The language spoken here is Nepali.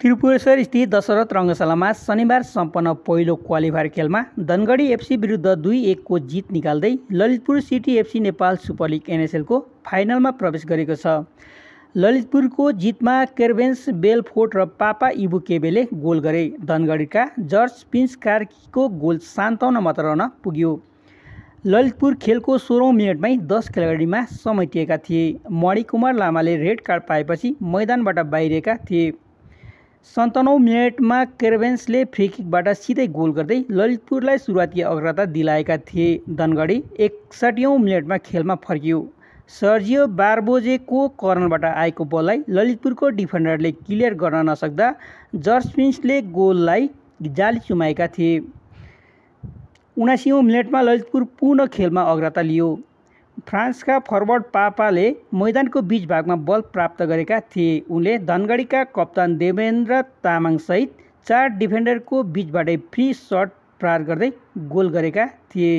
त्रिपुरेश्वर स्थित दशरथ रङ्गशालामा शनिबार सम्पन्न पहिलो क्वालिफायर खेलमा धनगढी एफसी विरुद्ध 2-1 को जित निकाल्दै Lalitpur city FC Nepal super league एनएसएलको फाइनलमा प्रवेश गरेको छ। ललितपुरको जितमा केर्बेन्स बेलफोर्ट र पापा इबुकेबेले गोल गरे। धनगढीका जर्ज प्रिन्स कार्कीको गोल 57 मात्र रन पुग्यो। ललितपुर खेलको 16औं मिनेटमै 10 खेलाडीमा समेटिएका थिए। मणिकुमार लामाले रेड कार्ड पाएपछि मैदानबाट बाहिरिएका थिए। 97औं मिनेटमा केर्बेन्सले फ्रीकिकबाट सिधै गोल गर्दै ललितपुरलाई सुरुवाती अग्रता दिलाएका थिए। धनगढी 61औं मिनेटमा खेलमा फर्कियो। सर्जियो बार्बोजेको कर्नरबाट आएको बललाई ललितपुरको डिफेन्डरले क्लियर गर्न नसक्दा जर्ज प्रिन्सले गोललाई जाली चुमाएका थिए। 79औं मिनेटमा ललितपुर पुनः खेलमा अग्रता लियो। फ्रान्सका फरवर्ड पापाले मैदानको बीच भागमा बल प्राप्त गरेका थिए। उनले धनगढीका कप्तान देवेन्द्र तामाङसहित 4 डिफेन्डरको बीचबाटै फ्री शट प्रहार गर्दै गोल गरेका थिए।